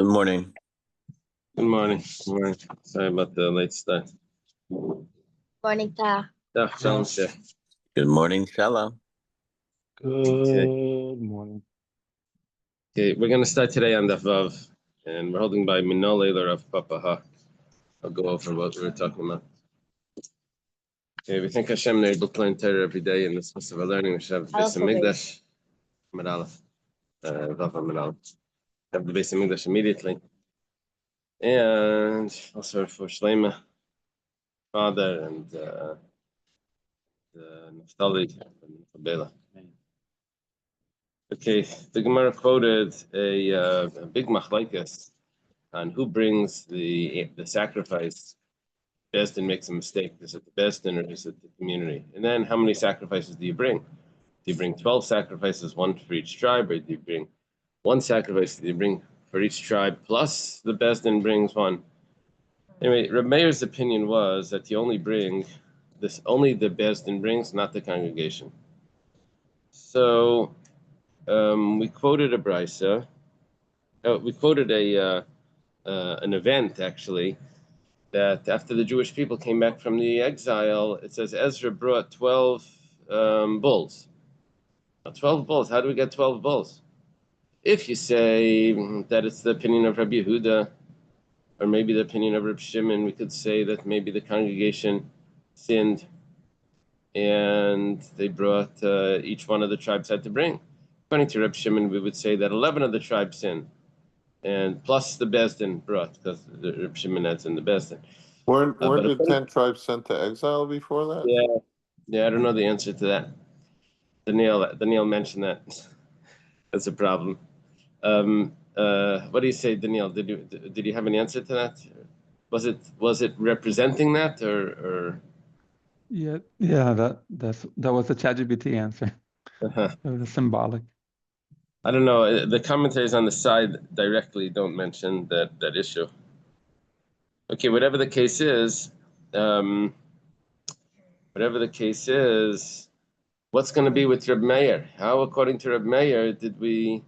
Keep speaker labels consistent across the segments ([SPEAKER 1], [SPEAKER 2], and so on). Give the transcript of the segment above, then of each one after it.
[SPEAKER 1] Good morning.
[SPEAKER 2] Good morning. Good morning. Sorry about the late start.
[SPEAKER 3] Morning, Ta.
[SPEAKER 2] Shalom, Sheh.
[SPEAKER 1] Good morning, Shalom.
[SPEAKER 4] Good morning.
[SPEAKER 2] Okay, we're going to start today on Daf Vav, and we're holding by Minol Eiler of Papaha. I'll go over what we were talking about. Okay, we thank Hashem they're able to learn Torah every day, and this was our learning. We should have Beis Hamikdash, Amid Aleph, Vav Amid Aleph. Have the Beis Hamikdash immediately, and also for Shleima, father, and Naftali, and Bela. Okay, the Gemara quoted a big machlekes on who brings the sacrifice. Besdin makes a mistake. Is it the Besdin or is it the community? And then how many sacrifices do you bring? Do you bring 12 sacrifices, one for each tribe, or do you bring one sacrifice? Do you bring for each tribe plus the Besdin brings one? Anyway, Reb Meir's opinion was that you only bring this, only the Besdin brings, not the congregation. So we quoted a brisa. We quoted an event actually that after the Jewish people came back from the exile, it says Ezra brought 12 bulls. Now, 12 bulls. How do we get 12 bulls? If you say that it's the opinion of Rabbi Yehuda, or maybe the opinion of Reb Shimon, we could say that maybe the congregation sinned, and they brought each one of the tribes had to bring. According to Reb Shimon, we would say that 11 of the tribes sinned, and plus the Besdin brought, because the Reb Shimon adds in the Besdin.
[SPEAKER 4] Weren't the 10 tribes sent to exile before that?
[SPEAKER 2] Yeah, I don't know the answer to that. Daniel mentioned that. That's a problem. What do you say, Daniel? Did you have an answer to that? Was it representing that or?
[SPEAKER 5] Yeah, that was the ChatGPT answer. It was symbolic.
[SPEAKER 2] I don't know. The commentaries on the side directly don't mention that issue. Okay, whatever the case is, what's going to be with Reb Meir? How, according to Reb Meir, did we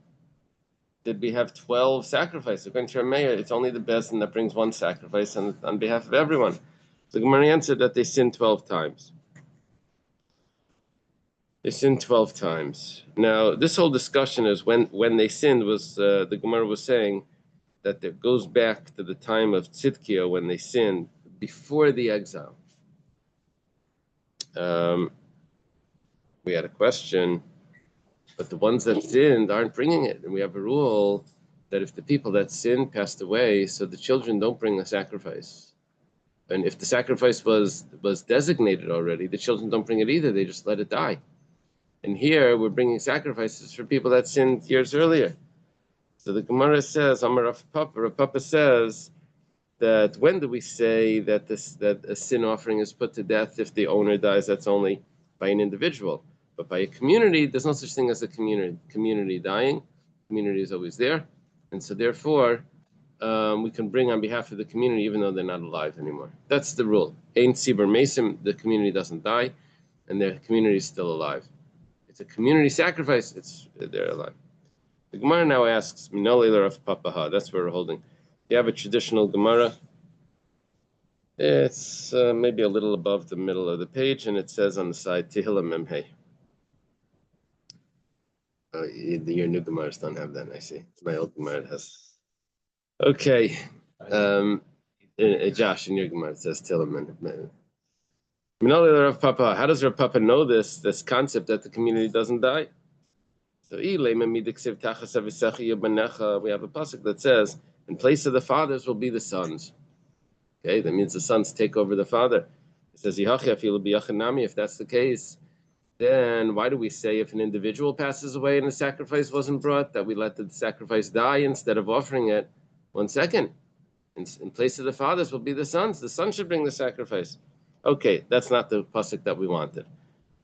[SPEAKER 2] have 12 sacrifices? According to Reb Meir, it's only the Besdin that brings one sacrifice on behalf of everyone. The Gemara answered that they sinned 12 times. They sinned 12 times. Now, this whole discussion is when they sinned was, the Gemara was saying that it goes back to the time of Tzidkiah when they sinned before the exile. We had a question, but the ones that sinned aren't bringing it. And we have a rule that if the people that sinned passed away, so the children don't bring the sacrifice. And if the sacrifice was designated already, the children don't bring it either. They just let it die. And here we're bringing sacrifices for people that sinned years earlier. So the Gemara says, Amar Rav Papa says that when do we say that a sin offering is put to death if the owner dies? That's only by an individual. But by a community, there's no such thing as a community dying. Community is always there. And so therefore, we can bring on behalf of the community even though they're not alive anymore. That's the rule. Ein Tzibur Mesim, the community doesn't die, and the community is still alive. It's a community sacrifice, they're alive. The Gemara now asks, Minol Eiler of Papaha, that's where we're holding. You have a traditional Gemara. It's maybe a little above the middle of the page, and it says on the side, Tehillah Memhei. Your new Gemaras don't have that, I see. My old Gemara has. Okay. Josh, in your Gemara, it says Tehillah Memhei. Rav Papa, how does Rav Papa know this concept that the community doesn't die? So we have a pasuk that says, in place of the fathers will be the sons. Okay, that means the sons take over the father. It says, if that's the case, then why do we say if an individual passes away and the sacrifice wasn't brought, that we let the sacrifice die instead of offering it? 1 second. In place of the fathers will be the sons. The sons should bring the sacrifice. Okay, that's not the pasuk that we wanted.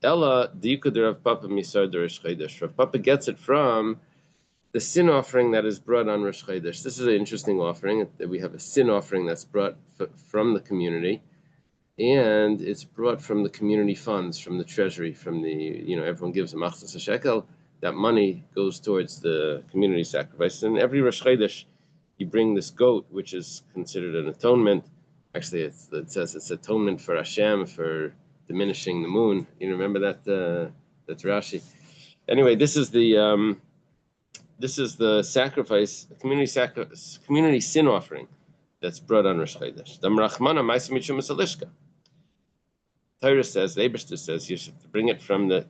[SPEAKER 2] Ella dikud Rav Papa misar Rosh Chodesh. Rav Papa gets it from the sin offering that is brought on Rosh Chodesh. This is an interesting offering. We have a sin offering that's brought from the community, and it's brought from the community funds, from the treasury, from the everyone gives a machzas a shekel. That money goes towards the community sacrifice, and every Rosh Chodesh you bring this goat, which is considered an atonement. Actually, it says it's atonement for Hashem for diminishing the moon. You remember that? That's Rashi. Anyway, this is the sacrifice, community sin offering that's brought on Rosh Chodesh. Torah says, the Eibishter says, you should bring it from the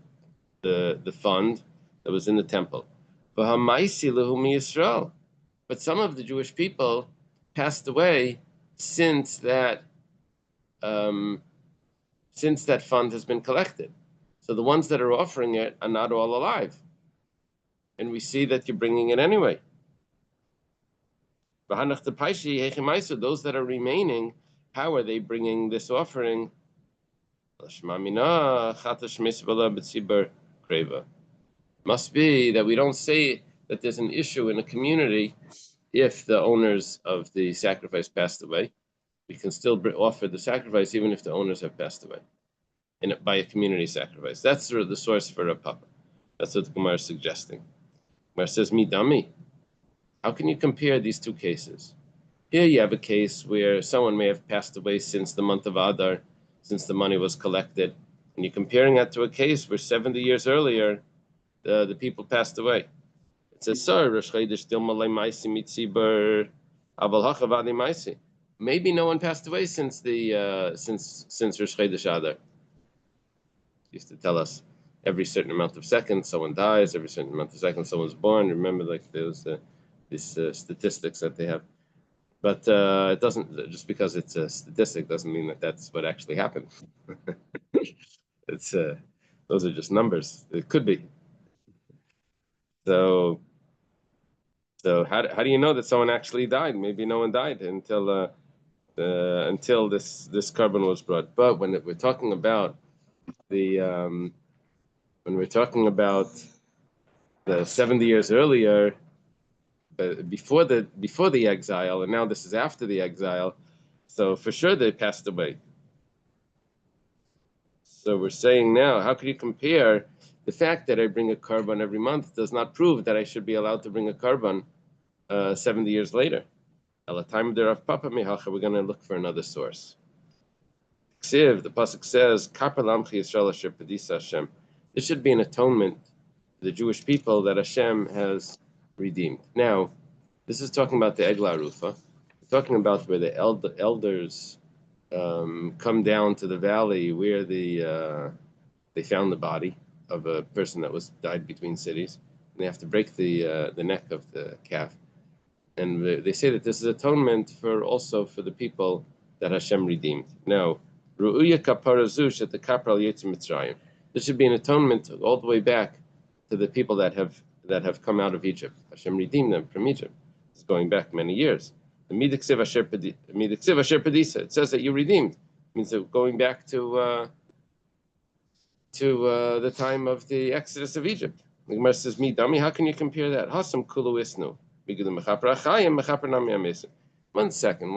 [SPEAKER 2] fund that was in the temple. But some of the Jewish people passed away since that fund has been collected. So the ones that are offering it are not all alive. And we see that you're bringing it anyway. Those that are remaining, how are they bringing this offering? Must be that we don't say that there's an issue in a community if the owners of the sacrifice passed away. We can still offer the sacrifice even if the owners have passed away by a community sacrifice. That's sort of the source for a papa. That's what the Gemara is suggesting. Gemara says, "Mi dami." How can you compare these two cases? Here you have a case where someone may have passed away since the month of Adar, since the money was collected, and you're comparing that to a case where 70 years earlier, the people passed away. It says, maybe no one passed away since Rosh Chodesh Adar. Used to tell us every certain amount of seconds someone dies, every certain amount of seconds someone's born. Remember, like those these statistics that they have. But it doesn't, just because it's a statistic doesn't mean that that's what actually happened. It's those are just numbers. It could be. So how do you know that someone actually died? Maybe no one died until this carbon was brought. But when we're talking about the 70 years earlier, before the exile, and now this is after the exile, so for sure they passed away. So we're saying now, how could you compare the fact that I bring a carbon every month does not prove that I should be allowed to bring a carbon 70 years later? At the time of the Rav Papa Mehacha, we're going to look for another source. Ksiv, the pasuk says, "Kapar lamchi Yisrael asher pedisa Hashem." This should be an atonement to the Jewish people that Hashem has redeemed. Now, this is talking about the Eglah Rufa. We're talking about where the elders come down to the valley where they found the body of a person that died between cities, and they have to break the neck of the calf. And they say that this is atonement also for the people that Hashem redeemed. Now, Ru'uya kapara zush at the kapra al Mitzrayim. This should be an atonement all the way back to the people that have come out of Egypt. Hashem redeemed them from Egypt. It's going back many years. The Midiksiv Asher Pedisa. It says that you redeemed. It means that going back to the time of the Exodus of Egypt. The Gemara says, "Mi dami." How can you compare that? Hasam kulu isnu. One second.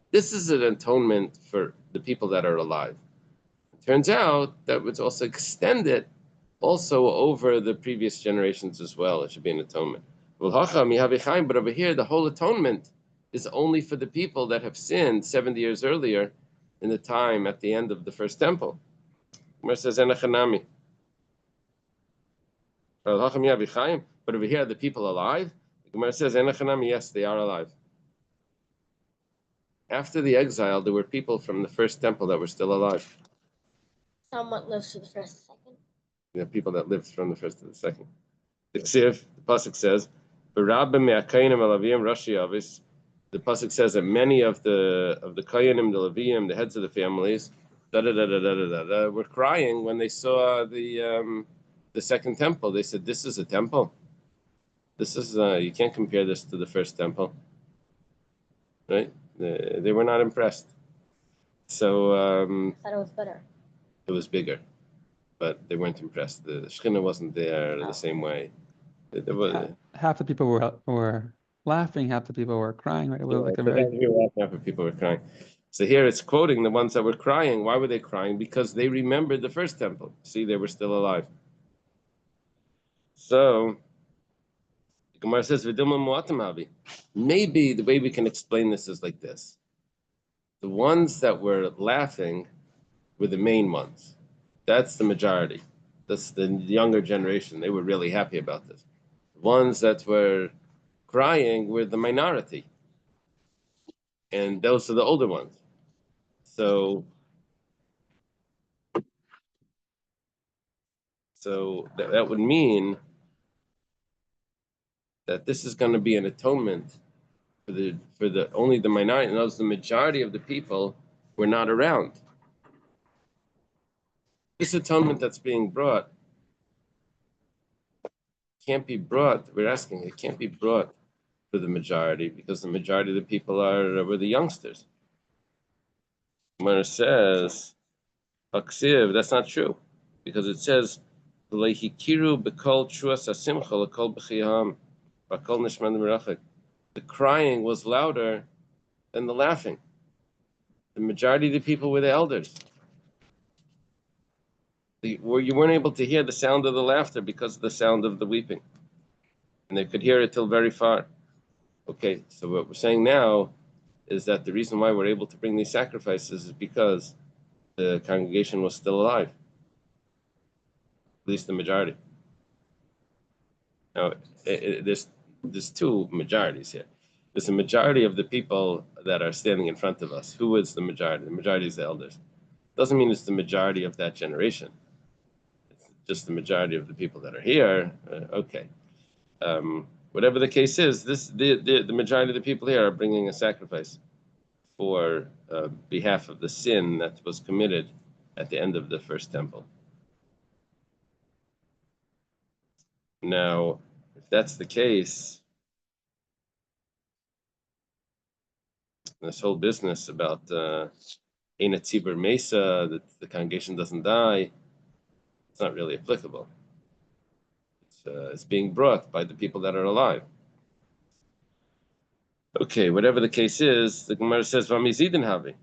[SPEAKER 2] This is an atonement for the people that are alive. It turns out that it's also extended also over the previous generations as well. It should be an atonement. But over here, the whole atonement is only for the people that have sinned 70 years earlier in the time at the end of the first temple. Gemara says, "Enachanami." But over here, are the people alive? The Gemara says, "Enachanami." Yes, they are alive. After the exile, there were people from the first temple that were still alive.
[SPEAKER 3] Someone lives to the first and second.
[SPEAKER 2] Yeah, people that lived from the first to the second. The Ksiv, the pasuk says, "B'rabim me'akayim alavim rashi avis." The pasuk says that many of the Kayanim, the Leviim, the heads of the families, were crying when they saw the second temple. They said, "This is a temple. This is you can't compare this to the first temple." Right? They were not impressed. So
[SPEAKER 3] I thought it was better.
[SPEAKER 2] it was bigger, but they weren't impressed. The Shekhinah wasn't there the same way.
[SPEAKER 5] Half the people were laughing, half the people were crying. Right? It was like a very
[SPEAKER 2] Half of people were crying. So here it's quoting the ones that were crying. Why were they crying? Because they remembered the first temple. See, they were still alive. So Gemara says, "V'dilma mu'atam havi." Maybe the way we can explain this is like this: the ones that were laughing were the main ones. That's the majority. That's the younger generation. They were really happy about this. The ones that were crying were the minority, and those are the older ones. So that would mean that this is going to be an atonement for the only the minority, and those the majority of the people were not around. This atonement that's being brought can't be brought. We're asking it can't be brought for the majority because the majority of the people were the youngsters. Gemara says, "Aksiv." That's not true because it says, "Lehikiru b'kol truas hasimcha l'kol b'chiyam b'kol nishman merachik." The crying was louder than the laughing. The majority of the people were the elders. You weren't able to hear the sound of the laughter because of the sound of the weeping. And they could hear it till very far. Okay, so what we're saying now is that the reason why we're able to bring these sacrifices is because the congregation was still alive. At least the majority. Now, there's two majorities here. There's a majority of the people that are standing in front of us. Who is the majority? The majority is the elders. Doesn't mean it's the majority of that generation. It's just the majority of the people that are here. Okay. Whatever the case is, the majority of the people here are bringing a sacrifice for behalf of the sin that was committed at the end of the first temple. Now, if that's the case, this whole business about Ein Tzibur Mesa, that the congregation doesn't die, it's not really applicable. It's being brought by the people that are alive. Okay, whatever the case is, the Gemara says, "V'amizidin havi."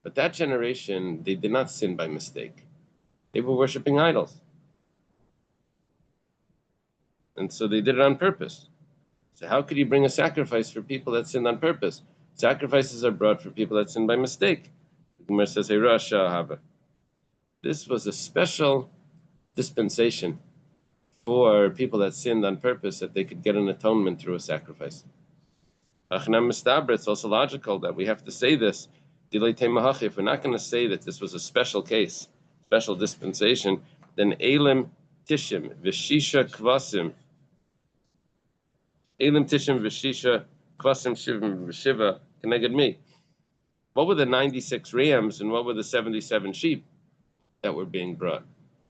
[SPEAKER 2] But that generation, they did not sin by mistake. They were worshiping idols. And so they did it on purpose. So how could you bring a sacrifice for people that sinned on purpose? Sacrifices are brought for people that sin by mistake. The Gemara says, this was a special dispensation for people that sinned on purpose, that they could get an atonement through a sacrifice. It's also logical that we have to say this. If we're not going to say that this was a special case, special dispensation, then Elim Tishim Vishisha Kvasim. Elim Tishim Vishisha Kvasim Shivim Vishiva Keneged me. What were the 96 rams and what were the 77 sheep that were being brought?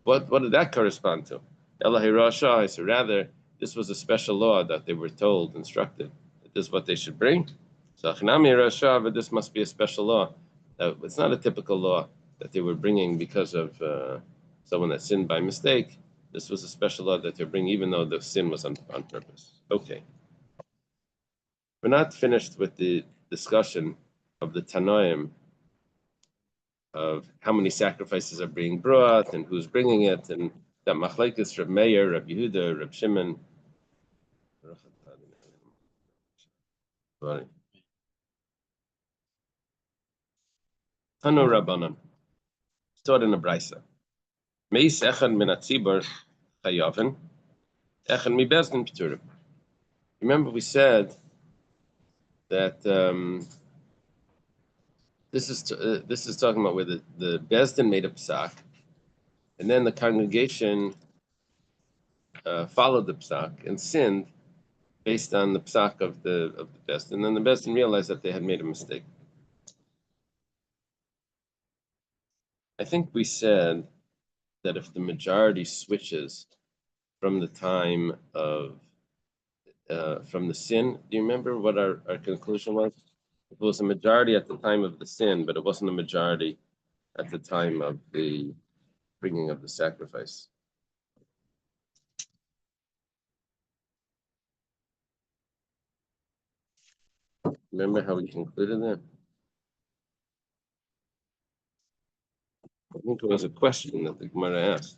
[SPEAKER 2] What did that correspond to? Elahi Rasha, so rather, this was a special law that they were told, instructed, that this is what they should bring. So Achnami Rasha, but this must be a special law. It's not a typical law that they were bringing because of someone that sinned by mistake. This was a special law that they're bringing, even though the sin was on purpose. Okay. We're not finished with the discussion of the Tanoim, of how many sacrifices are being brought and who's bringing it, and that Machlekes Reb Meir, Reb Yehuda, Reb Shimon. Tanu Rabbanan, taught in the Brisa. Meis echad min hatzibur chayavin, echad mi bezdin p'turim. Remember we said that this is talking about where the bezdin made a psak, and then the congregation followed the psak and sinned based on the psak of the bezdin, and then the bezdin realized that they had made a mistake. I think we said that if the majority switches from the time of from the sin, do you remember what our conclusion was? It was a majority at the time of the sin, but it wasn't a majority at the time of the bringing of the sacrifice. Remember how we concluded that? I think it was a question that the Gemara asked.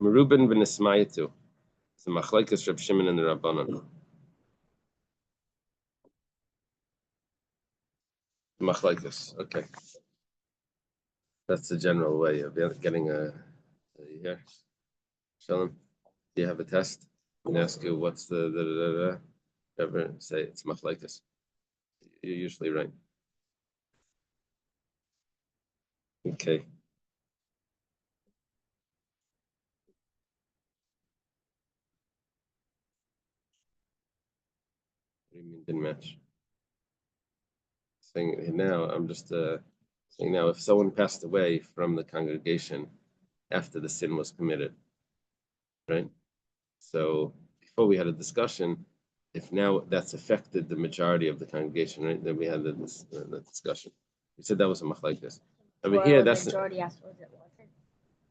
[SPEAKER 2] Merubin ben Ismayitu. It's a machlekes Reb Shimon and the Rabbanon. Machlekes. Okay. That's the general way of getting a here. Shalom. Do you have a test? And ask you what's the ever say it's machlekes. You're usually right. Okay. What do you mean didn't match? Saying now, I'm just saying now, if someone passed away from the congregation after the sin was committed, right? So before we had a discussion, if now that's affected the majority of the congregation, right? Then we had the discussion. We said that was a machlekes. Over here, that's
[SPEAKER 3] majority afterwards it wasn't.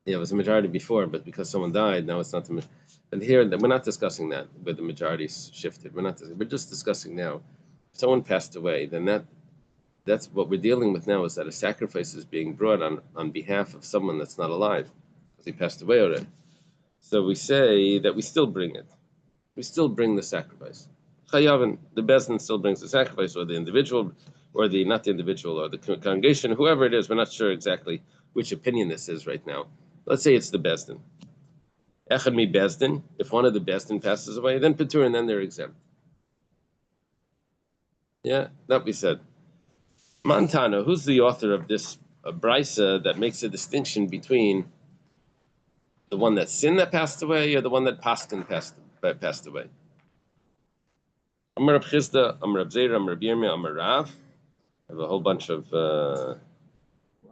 [SPEAKER 2] yeah, it was a majority before, but because someone died, now it's not the. And here, we're not discussing that, where the majority shifted. We're just discussing now. If someone passed away, then that's what we're dealing with now, is that a sacrifice is being brought on behalf of someone that's not alive, because he passed away already. So we say that we still bring it. We still bring the sacrifice. Chayavin, the Bezdin still brings the sacrifice, or the individual, or not the individual, or the congregation, whoever it is. We're not sure exactly which opinion this is right now. Let's say it's the Bezdin. Echad mi Bezdin, if one of the Bezdin passes away, then Petur, and then they're exempt. Yeah, that we said. Montana, who's the author of this brisa that makes a distinction between the one that sinned that passed away or the one that paskin passed away? Amar Reb Chisda, Amar Reb Zera, Amar Reb Yirmiyah, Amar Rav. I have a whole bunch of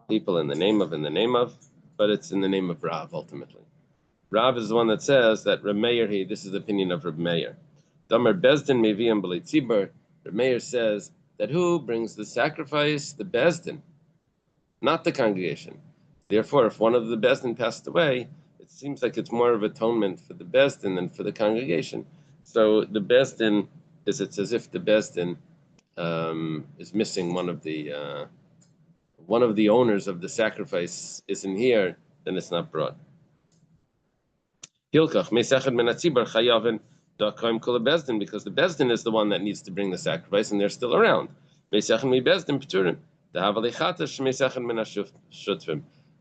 [SPEAKER 2] people in the name of, but it's in the name of Rav ultimately. Rav is the one that says that Reb Meir, this is the opinion of Reb Meir. Damar Bezdin Meviam B'lei Tzibur. Reb Meir says that who brings the sacrifice? The Bezdin, not the congregation. Therefore, if one of the Bezdin passed away, it seems like it's more of atonement for the Bezdin than for the congregation. So the Bezdin it's as if the Bezdin is missing one of the owners of the sacrifice isn't here, then it's not brought. Hilkach Mesechad Menatzibur Chayavin Dakaim Kula Bezdin, because the Bezdin is the one that needs to bring the sacrifice, and they're still around. Mesechad Mi Bezdin Peturin.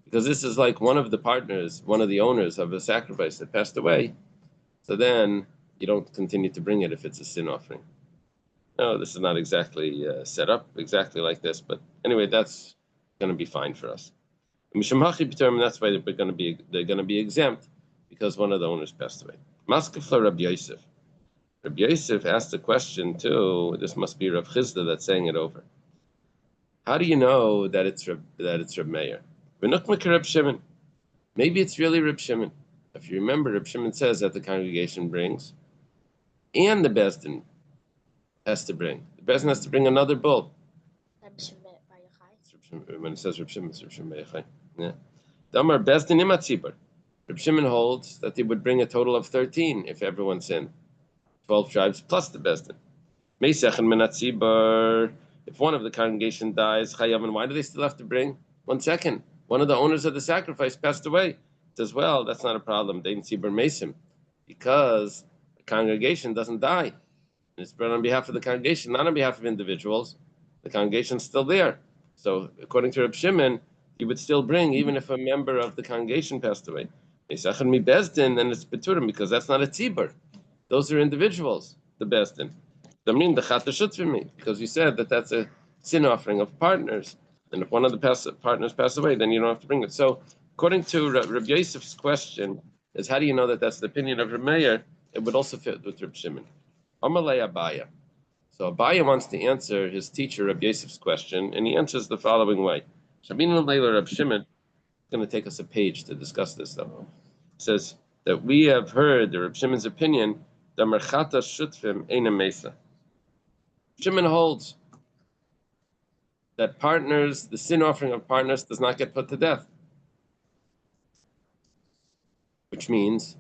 [SPEAKER 2] Because this is like one of the partners, one of the owners of a sacrifice that passed away. So then you don't continue to bring it if it's a sin offering. No, this is not exactly set up exactly like this, but anyway, that's going to be fine for us. That's why they're going to be exempt, because one of the owners passed away. Maskefla Rabbi Yosef. Rabbi Yosef asked a question too. This must be Rav Chisda that's saying it over. How do you know that it's Reb Meir? Reb Shimon. Maybe it's really Reb Shimon. If you remember, Reb Shimon says that the congregation brings, and the Bezdin has to bring. The Bezdin has to bring another bull. When it says Reb Shimon, it's Reb Shimon. Yeah. Damar Bezdin imatzibur. Reb Shimon holds that they would bring a total of 13 if everyone sinned. 12 tribes plus the Bezdin. Meisechin menatzibur. If one of the congregation dies, Chayavin, why do they still have to bring? 1 second. One of the owners of the sacrifice passed away. It says, well, that's not a problem. They didn't see Mesim, because the congregation doesn't die. And it's spread on behalf of the congregation, not on behalf of individuals. The congregation's still there. So according to Reb Shimon, he would still bring even if a member of the congregation passed away. Meisachin mi Bezdin, and it's Beturim, because that's not a tzibur. Those are individuals, the Bezdin. Because you said that that's a sin offering of partners, and if one of the partners pass away, then you don't have to bring it. So, according to Rabbi Yosef's question, is how do you know that that's the opinion of Reb Meir? It would also fit with Reb Shimon. Amalei Abaya. So Abaya wants to answer his teacher Rabbi Yosef's question, and he answers the following way. Shabinu Leila Reb Shimon. It's going to take us a page to discuss this though. It says that we have heard the Reb Shimon's opinion. The merchata shutfim eina mesa. Shimon holds that partners, the sin offering of partners, does not get put to death. Which means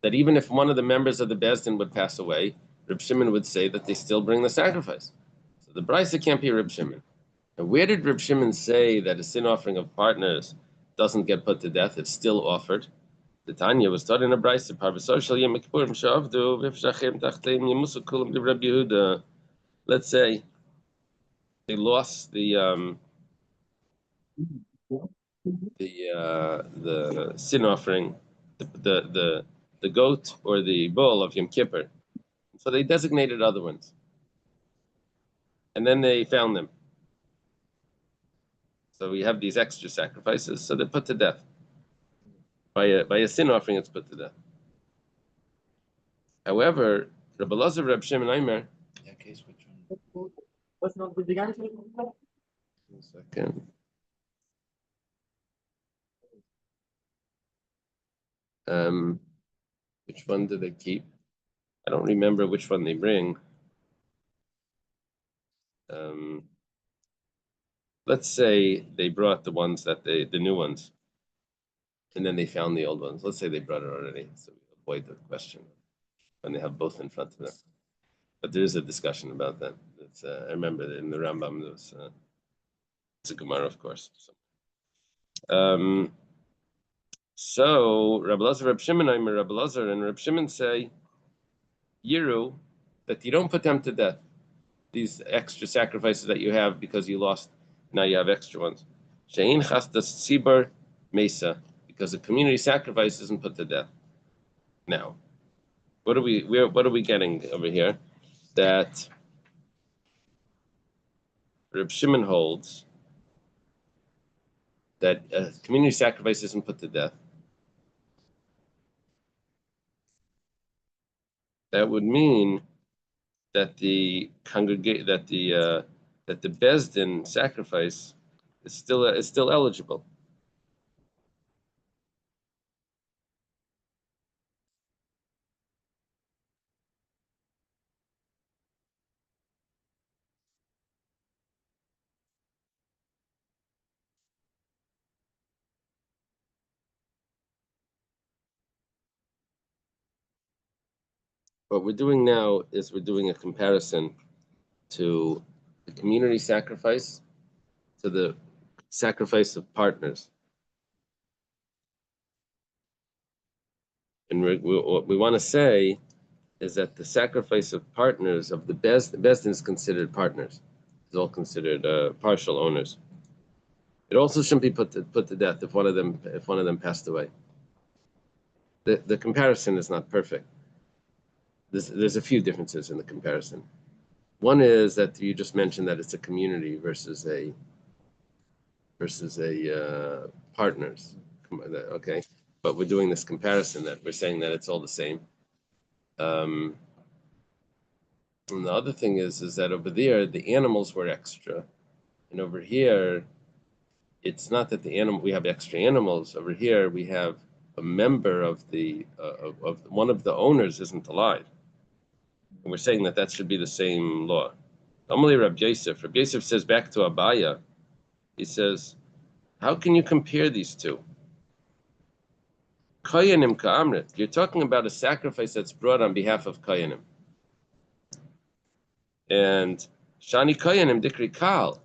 [SPEAKER 2] that even if one of the members of the Bezdin would pass away, Reb Shimon would say that they still bring the sacrifice. So the brisa can't be Reb Shimon. And where did Reb Shimon say that a sin offering of partners doesn't get put to death? It's still offered. The Tanya was taught in a brayse. Parvasocial Yom Kippurim Shavdu v'Fshachim Tachteim Yemusu Kulam de Rabbi Yehuda. Let's say they lost the sin offering, the goat or the bull of Yom Kippur. So they designated other ones, and then they found them. So we have these extra sacrifices. So they're put to death. By a sin offering, it's put to death. However, Rabbi Elazar, Reb Shimon Aimer.
[SPEAKER 6] That case, which one? What's not with the guy?
[SPEAKER 2] 1 second. Which one do they keep? I don't remember which one they bring. Let's say they brought the ones that the new ones, and then they found the old ones. Let's say they brought it already, so we avoid the question when they have both in front of them. But there is a discussion about that. I remember that in the Rambam there was it's a Gemara, of course. So Rabbi Elazar, Reb Shimon, Rabbi Elazar, and Reb Shimon say, Yiru, that you don't put them to death. These extra sacrifices that you have because you lost, now you have extra ones. Shein chasdas tzibur mesa, because the community sacrifice isn't put to death. Now, what are we getting over here? That Reb Shimon holds that community sacrifice isn't put to death. That would mean that the Bezdin sacrifice is still eligible. What we're doing now is we're doing a comparison to the community sacrifice to the sacrifice of partners. And what we want to say is that the sacrifice of partners of the Bezdin is considered partners. It's all considered partial owners. It also shouldn't be put to death if one of them passed away. The comparison is not perfect. There's a few differences in the comparison. One is that you just mentioned that it's a community versus a partners. Okay, but we're doing this comparison that we're saying that it's all the same. And the other thing is that over there the animals were extra, and over here it's not that we have extra animals. Over here we have a member of of one of the owners isn't alive. And we're saying that should be the same law. Normally, Rabbi Yosef says back to Abaya, he says, how can you compare these two? Koyanim ka'amrit. You're talking about a sacrifice that's brought on behalf of Koyanim. And Shani Koyanim dikri kal.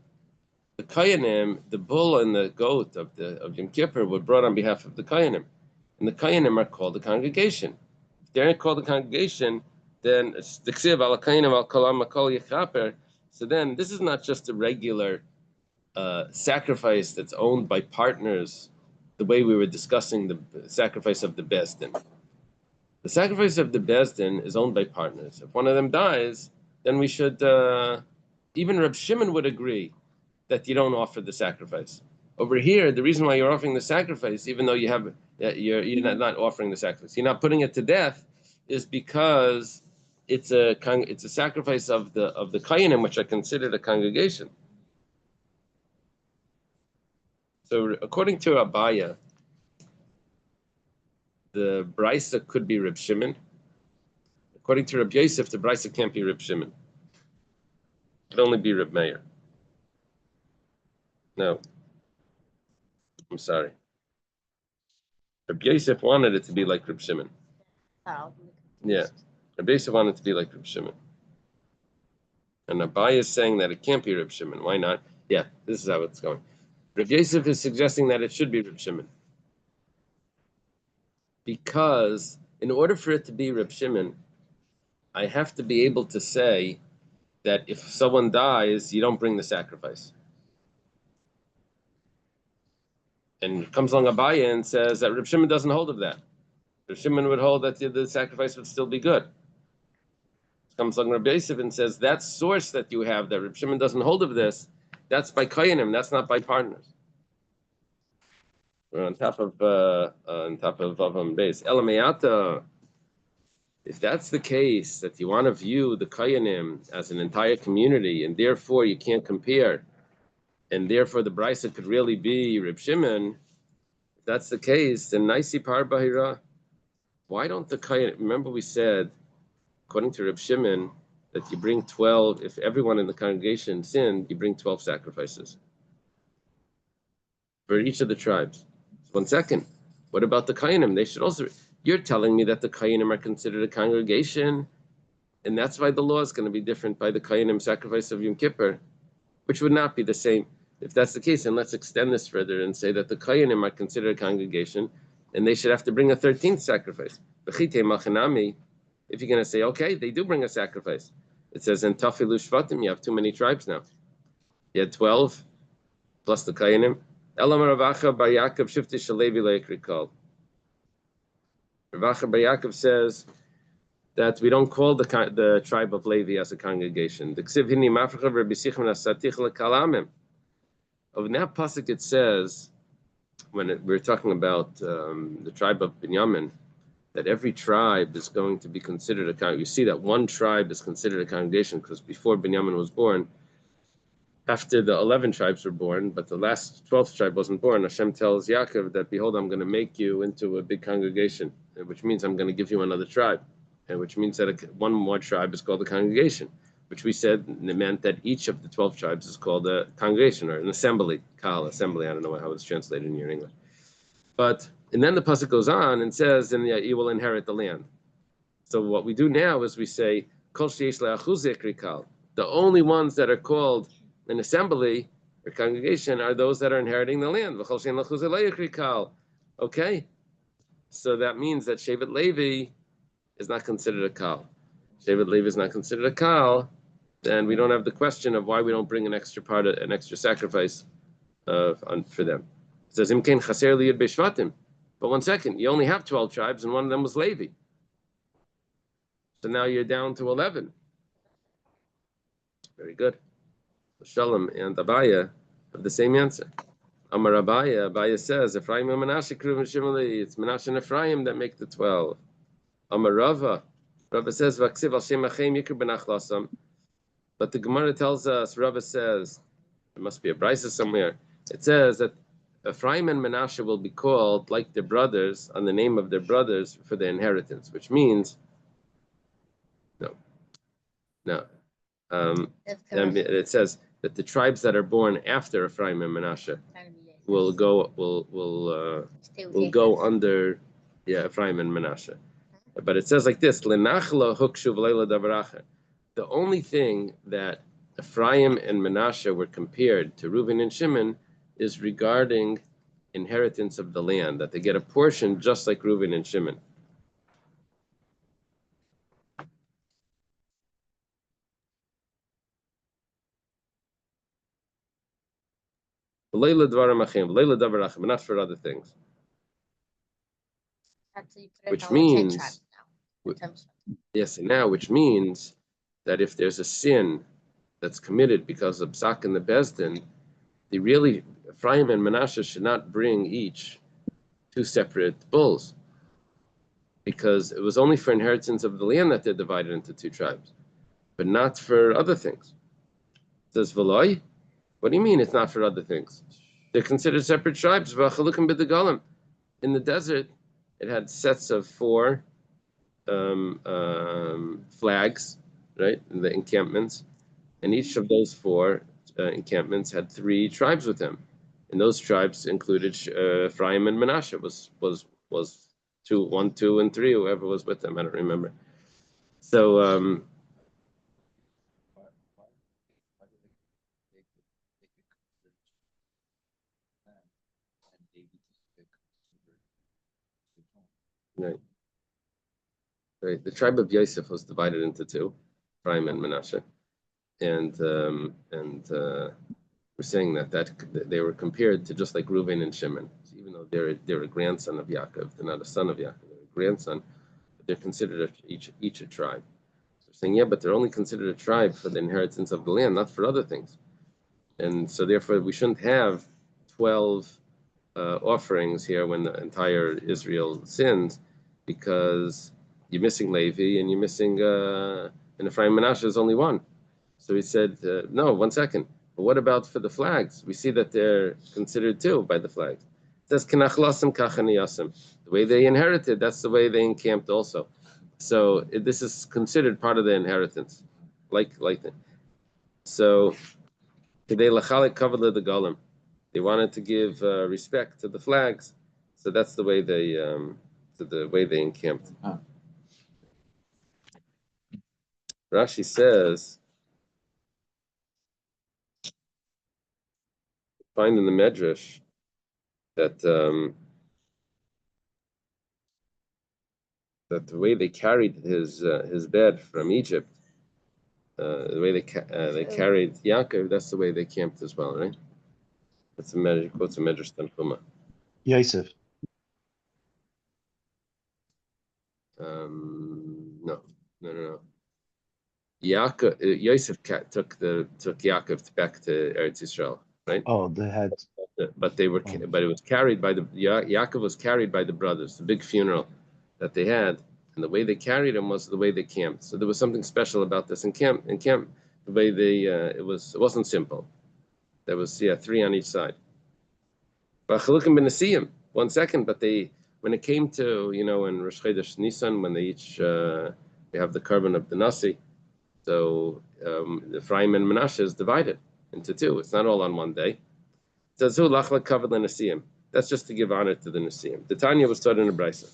[SPEAKER 2] The Koyanim, the bull and the goat of Yom Kippur were brought on behalf of the Koyanim. And the Koyanim are called the congregation. If they're called the congregation, then so then this is not just a regular sacrifice that's owned by partners, the way we were discussing the sacrifice of the Bezdin. The sacrifice of the Bezdin is owned by partners. If one of them dies, then we should, even Reb Shimon would agree that you don't offer the sacrifice. Over here, the reason why you're offering the sacrifice, even though you're not offering the sacrifice, you're not putting it to death, is because it's a sacrifice of the Koyanim, which are considered a congregation. So according to Abaya, the Brisa could be Reb Shimon. According to Reb Yosef, the Brisa can't be Reb Shimon. It could only be Reb Meir. No. I'm sorry. Reb Yosef wanted it to be like Reb Shimon.
[SPEAKER 3] Oh.
[SPEAKER 2] Yeah. Reb Yosef wanted it to be like Reb Shimon. And Abaya is saying that it can't be Reb Shimon. Why not? Yeah, this is how it's going. Reb Yosef is suggesting that it should be Reb Shimon. because in order for it to be Reb Shimon, I have to be able to say that if someone dies, you don't bring the sacrifice. And comes along Abaye and says that Reb Shimon doesn't hold of that. Reb Shimon would hold that the sacrifice would still be good. Comes along Rabbi Yosef and says that source that you have that Reb Shimon doesn't hold of this, that's by koyanim, that's not by partners. We're on top of Vavam Beis. Elamayata. If that's the case, that you want to view the koyanim as an entire community, and therefore you can't compare, and therefore the brisa could really be Reb Shimon. If that's the case, then Naisi Par Bahira. Why don't the koyanim? Remember we said, according to Reb Shimon, that you bring 12. If everyone in the congregation sinned, you bring 12 sacrifices for each of the tribes. One second. What about the koyanim? They should also. You're telling me that the koyanim are considered a congregation, and that's why the law is going to be different by the koyanim sacrifice of Yom Kippur, which would not be the same. If that's the case, then let's extend this further and say that the koyanim are considered a congregation, and they should have to bring a 13th sacrifice. If you're going to say, okay, they do bring a sacrifice. It says in Tafilu Shvatim, you have too many tribes now. You had 12 plus the koyanim. Elam Ravacha Bar Yaakov Shifti Shalevi Leikri called. Ravacha Bar Yaakov says that we don't call the tribe of Levi as a congregation. The Ksiv Hini Mafrecha Rabbi Sichon Asatich LeKalamim. Of that pasuk it says, when we're talking about the tribe of Binyamin, that every tribe is going to be considered a congregation. You see that one tribe is considered a congregation because before Binyamin was born, after the 11 tribes were born, but the last 12th tribe wasn't born, Hashem tells Yaakov that, behold, I'm going to make you into a big congregation, which means I'm going to give you another tribe, and which means that one more tribe is called a congregation, which we said meant that each of the 12 tribes is called a congregation or an assembly, kal, assembly. I don't know how it's translated in your English. And then the pasuk goes on and says, and you will inherit the land. So what we do now is we say, kol sheyesh le'achuz zikri kal. The only ones that are called an assembly or congregation are those that are inheriting the land. Okay, so that means that Shevet Levi is not considered a kal. Shevet Levi is not considered a kal, then we don't have the question of why we don't bring an extra sacrifice for them. It says Imkein chaser liyud beishvatim. But one second, you only have 12 tribes, and one of them was Levi. So now you're down to 11. Very good. Shalom and Abaya have the same answer. Amar Abaya says, Ephraim and Menashe Kruv and Shimali, it's Menashe and Ephraim that make the 12. Amar Rava says, Vaksiv al Shem Achem Yikr ben Achlasam. But the Gemara tells us, Rava says, there must be a brisa somewhere. It says that Ephraim and Menashe will be called like their brothers on the name of their brothers for their inheritance, which means, it says that the tribes that are born after Ephraim and Menashe will go under Ephraim and Menashe. But it says like this: Lenachla hukshu v'leila davaracha. The only thing that Ephraim and Menashe were compared to Reuben and Shimon is regarding inheritance of the land, that they get a portion just like Reuben and Shimon. Leila dvaramachim, leila davarachim, but not for other things. Which means, which means that if there's a sin that's committed because of Psak and the Bezdin, Ephraim and Menashe should not bring each 2 separate bulls, because it was only for inheritance of the land that they're divided into 2 tribes, but not for other things. It says, Veloy? What do you mean it's not for other things? They're considered separate tribes. In the desert, it had sets of 4 flags, right, in the encampments, and each of those 4 encampments had 3 tribes with them, and those tribes included Ephraim and Menashe. Was 1, 2, and 3, whoever was with them. I don't remember. So. Right. Right. The tribe of Yosef was divided into two, Ephraim and Manasseh, and we're saying that they were compared to just like Reuven and Shimon, even though they're a grandson of Yaakov, they're not a son of Yaakov, they're a grandson, but they're considered each a tribe. So we're saying, yeah, but they're only considered a tribe for the inheritance of the land, not for other things, and so therefore we shouldn't have 12 offerings here when the entire Israel sins, because you're missing Levi and you're missing and Ephraim and Manasseh is only one. So he said, no, 1 second. But what about for the flags? We see that they're considered two by the flags. It says, "Kenachlasem kachaniyasem." The way they inherited, that's the way they encamped also. So this is considered part of the inheritance, like that. So today lachalik covered the golem. They wanted to give respect to the flags, so that's the way they encamped. Rashi says, find in the Medrash that that the way they carried his bed from Egypt, the way they carried Yaakov, that's the way they camped as well, right? That's a Medrash, quotes a Medrash Tanchuma.
[SPEAKER 7] Yosef.
[SPEAKER 2] No. Yaakov, Yosef took Yaakov back to Eretz Yisrael, right?
[SPEAKER 7] Oh, they had.
[SPEAKER 2] But it was carried by Yaakov was carried by the brothers. The big funeral that they had, and the way they carried him was the way they camped. So there was something special about this in camp. The way they it wasn't simple. There was 3 on each side. But Chalukim ben Nesiyim, 1 second. But when it came to in Rosh Chodesh Nisan, when they each they have the carbon of the Nasi, so Ephraim and Manasseh is divided into 2. It's not all on one day. That's just to give honor to the Nesiim. The Tanya was taught in a brisa.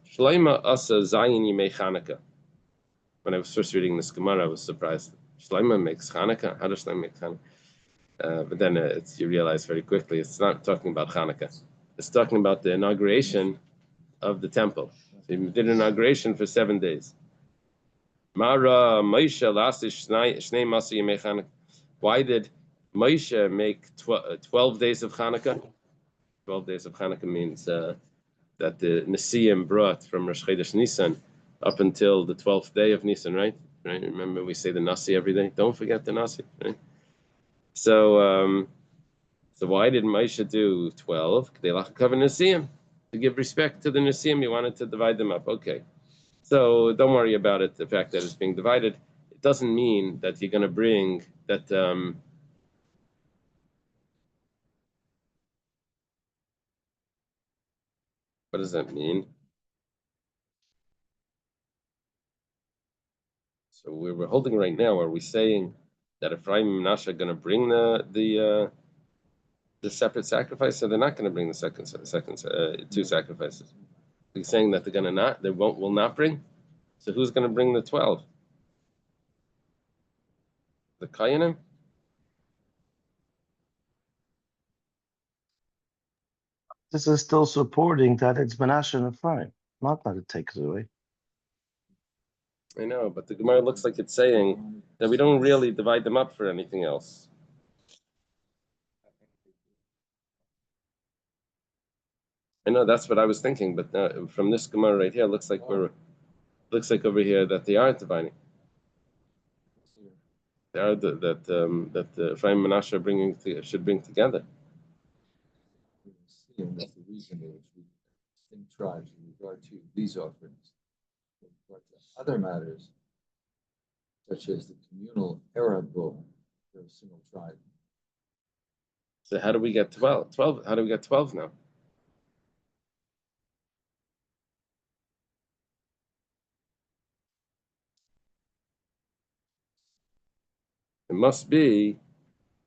[SPEAKER 2] Shloima asa zayin yimei Chanukah. When I was first reading this Gemara, I was surprised. Shloima makes Chanukah. How does Shloima make Chanukah? But then you realize very quickly it's not talking about Chanukah. It's talking about the inauguration of the temple. So he did an inauguration for 7 days. Mara Moshe lasish shnei masa yimei Chanukah. Why did Moshe make 12 days of Chanukah? 12 days of Chanukah means that the Nesiim brought from Rosh Chodesh Nisan up until the 12th day of Nisan, right? Remember, we say the Nasi every day. Don't forget the Nasi, right? So why did Moshe do 12? To give respect to the Nesiim, he wanted to divide them up. Okay. So don't worry about it, the fact that it's being divided. It doesn't mean that you're going to bring that... what does that mean? So we're holding right now, are we saying that Ephraim and Manasseh are going to bring the separate sacrifice, so they're not going to bring the second 2 sacrifices? We're saying that they're going to will not bring? So who's going to bring the 12? The Kayanim?
[SPEAKER 7] This is still supporting that it's Manasseh and Ephraim, not that it takes it away.
[SPEAKER 2] I know, but the Gemara looks like it's saying that we don't really divide them up for anything else. I know that's what I was thinking, but from this Gemara right here, looks like over here that they aren't dividing. They are that Ephraim and Manasseh should bring together.
[SPEAKER 6] That's the reason in which we distinct tribes in regard to these offerings. In regard to other matters, such as the communal Arab bull for a single tribe.
[SPEAKER 2] So how do we get 12? How do we get 12 now? It must be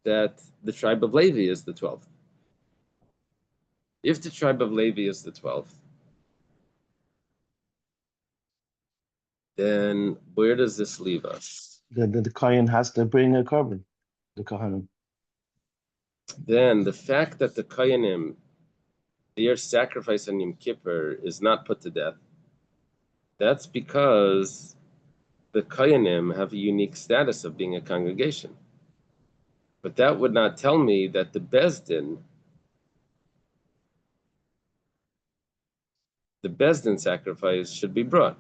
[SPEAKER 2] that the tribe of Levi is the 12th. If the tribe of Levi is the 12th, then where does this leave us?
[SPEAKER 7] Then the Kohen has to bring a carbon. The Kohanim.
[SPEAKER 2] Then the fact that the Kohanim, their sacrifice on Yom Kippur is not put to death, That's because the Koyanim have a unique status of being a congregation. But that would not tell me that the Bezdin sacrifice should be brought,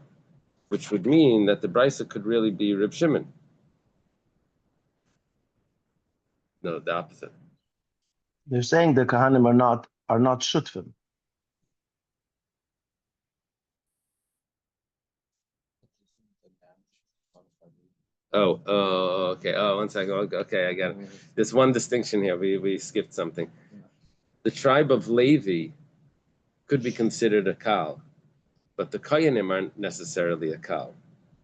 [SPEAKER 2] which would mean that the Brisa could really be Reb Shimon. No, the opposite.
[SPEAKER 7] They're saying the Kahanim are not Shutfim.
[SPEAKER 2] Oh, okay. Oh, 1 second. Okay, I got it. There's one distinction here. We skipped something. The tribe of Levi could be considered a Kal, but the Koyanim aren't necessarily a Kal.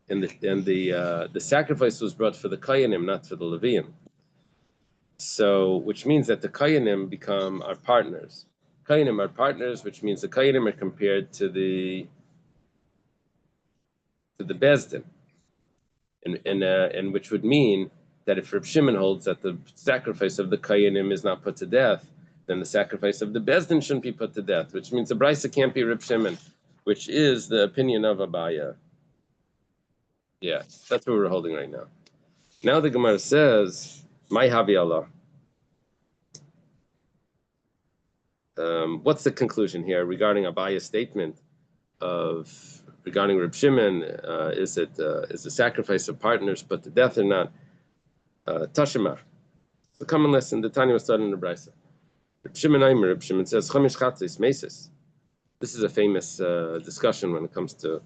[SPEAKER 2] And the sacrifice was brought for the Koyanim, not for the Leviim. So, which means that the Koyanim become our partners. Koyanim are partners, which means the Koyanim are compared to the Bezdin. And which would mean that if Reb Shimon holds that the sacrifice of the Koyanim is not put to death, then the sacrifice of the Bezdin shouldn't be put to death, which means the Brisa can't be Reb Shimon, which is the opinion of Abaya. Yeah, that's what we're holding right now. Now the Gemara says, "My Havi Allah." What's the conclusion here regarding Abaya's statement regarding Reb Shimon? Is the sacrifice of partners put to death or not? Tashima. The common lesson the Tanya was studying in the Brisa. Reb Shimon says, "Chamish chatzis mesis." This is a famous discussion when it comes to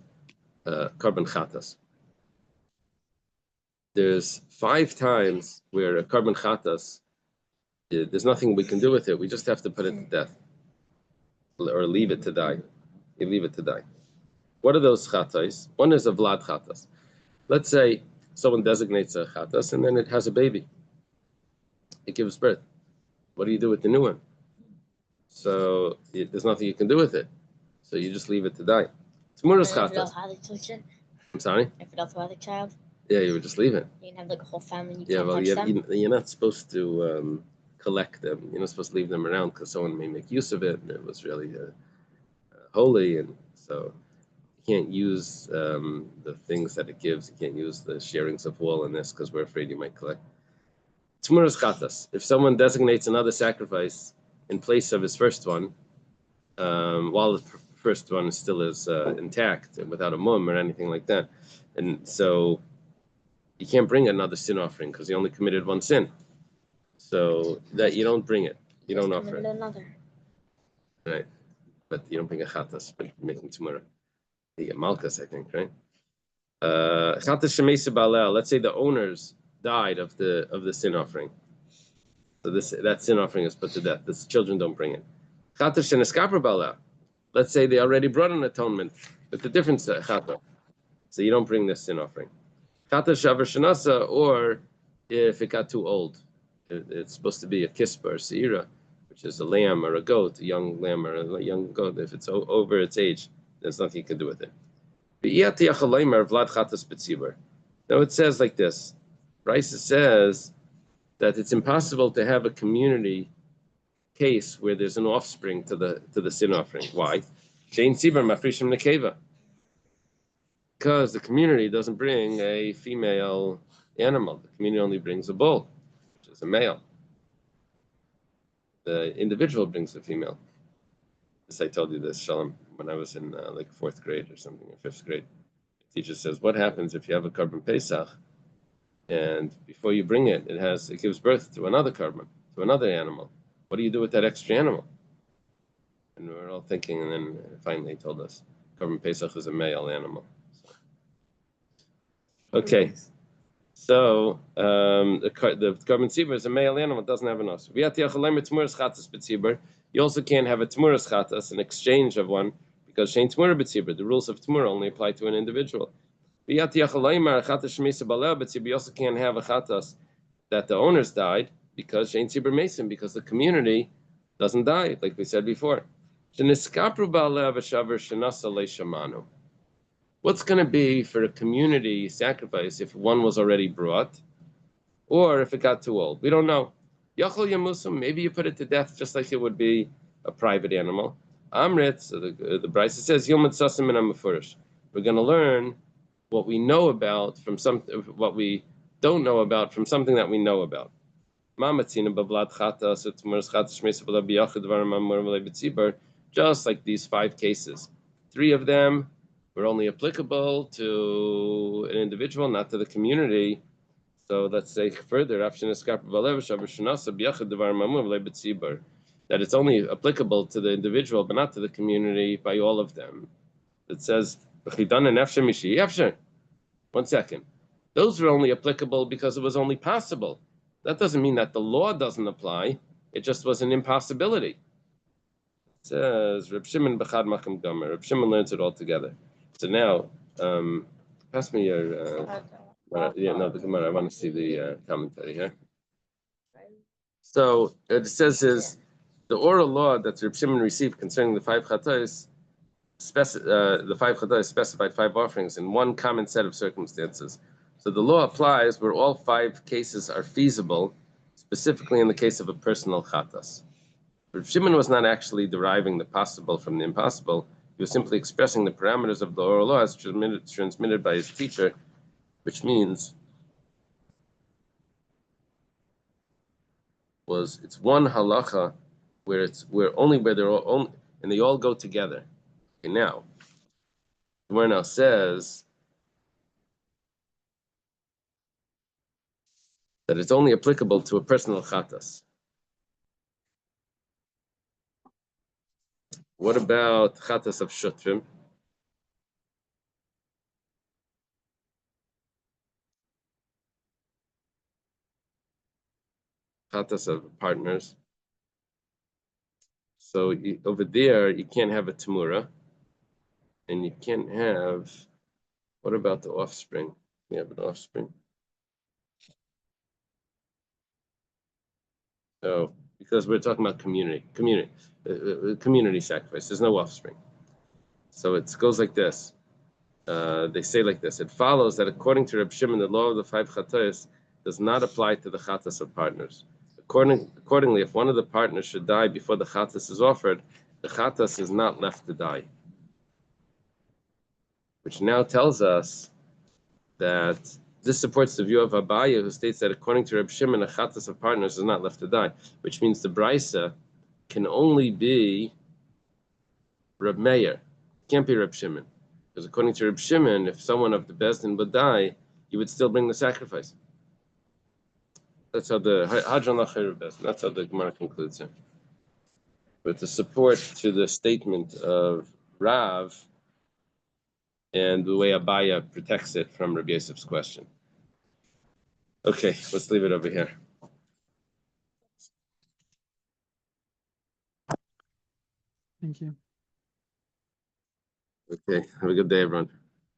[SPEAKER 2] korban chatas. There's 5 times where a korban chatas, there's nothing we can do with it. We just have to put it to death or leave it to die. You leave it to die. What are those chatas? One is a vlad chatas. Let's say someone designates a chatas and then it has a baby. It gives birth. What do you do with the new one? So there's nothing you can do with it. So you just leave it to die. Tmuras chatas. I'm sorry?
[SPEAKER 3] If it also has a child,
[SPEAKER 2] Yeah, you would just leave it.
[SPEAKER 3] you can have like a whole family. You
[SPEAKER 2] Yeah,
[SPEAKER 3] can't
[SPEAKER 2] well,
[SPEAKER 3] touch them.
[SPEAKER 2] you're not supposed to collect them. You're not supposed to leave them around because someone may make use of it, and it was really holy, and so you can't use the things that it gives. You can't use the sharings of wool and this because we're afraid you might collect. Tmuras chatas. If someone designates another sacrifice in place of his first one, while the first one still is intact and without a mum or anything like that, and so you can't bring another sin offering because you only committed one sin. So that you don't bring it, you don't offer it,
[SPEAKER 3] Another.
[SPEAKER 2] right? But you don't bring a chatas, but making tumura. You get malchus, I think, right? Chatas shemesa balel. Let's say the owners died of the sin offering, so that sin offering is put to death. The children don't bring it. Chatas sheneskaper balel. Let's say they already brought an atonement, but the difference chata. So you don't bring this sin offering. Chatas shaver shenasa, or if it got too old, it's supposed to be a kispa or seira, which is a lamb or a goat, a young lamb or a young goat. If it's over its age, there's nothing you can do with it. Now it says like this. Raisa says that it's impossible to have a community case where there's an offspring to the sin offering. Why? Because the community doesn't bring a female animal. The community only brings a bull, which is a male. The individual brings a female. This I told you this, Shalom, when I was in like 4th grade or something, or 5th grade. The teacher says, what happens if you have a korban Pesach and before you bring it, it gives birth to another korban, to another animal. What do you do with that extra animal? And we were all thinking, and then finally he told us, korban Pesach is a male animal. Okay, so the korban tzibur is a male animal, it doesn't have an os. You also can't have a tmuras chatas, an exchange of one, because shein tmura b'tzibur. The rules of tmura only apply to an individual. You also can't have a chatas that the owners died, because shein tzibur mason, because the community doesn't die, like we said before. What's going to be for a community sacrifice if one was already brought, or if it got too old? We don't know. Yachol yamusum, maybe you put it to death just like it would be a private animal. Amrit, so the Brisa says, Yomad sasim and amafurish. we're going to learn what we know about from what we don't know about from something that we know about. Just like these 5 cases. 3 of them were only applicable to an individual, not to the community. So let's say further, that it's only applicable to the individual, but not to the community by all of them. It says, 1 second. Those were only applicable because it was only possible. That doesn't mean that the law doesn't apply. It just was an impossibility. It says, Reb Shimon b'chad makam gomer. Reb Shimon learns it all together. So now, pass me your, the Gemara. I want to see the commentary here. So it says is the oral law that Reb Shimon received concerning the 5 chatos, specified 5 offerings in one common set of circumstances. So the law applies where all 5 cases are feasible, specifically in the case of a personal chatas. Reb Shimon was not actually deriving the possible from the impossible. He was simply expressing the parameters of the oral law as transmitted by his teacher, which means it's one halacha where they're all and they all go together. Okay, now the Gemara now says that it's only applicable to a personal chatas. What about chatas of shutrim? Chatas of partners. So over there, you can't have a tamura, and you can't have. What about the offspring? We have an offspring. So because we're talking about community sacrifice, there's no offspring. So it goes like this. They say like this. It follows that according to Reb Shimon, the law of the 5 chatos does not apply to the chatas of partners. Accordingly, if one of the partners should die before the chatas is offered, the chatas is not left to die. Which now tells us that this supports the view of Abaye, who states that according to Reb Shimon, a chatas of partners is not left to die, which means the brisa can only be Reb Meir. It can't be Reb Shimon. Because according to Reb Shimon, if someone of the Bezdin would die, you would still bring the sacrifice. That's how the Hadran Lachir Bezdin. That's how the Gemara concludes it. But the support to the statement of Rav and the way Abaya protects it from Rabbi Yosef's question. Okay, let's leave it over here.
[SPEAKER 5] Thank you.
[SPEAKER 2] Okay, have a good day, everyone.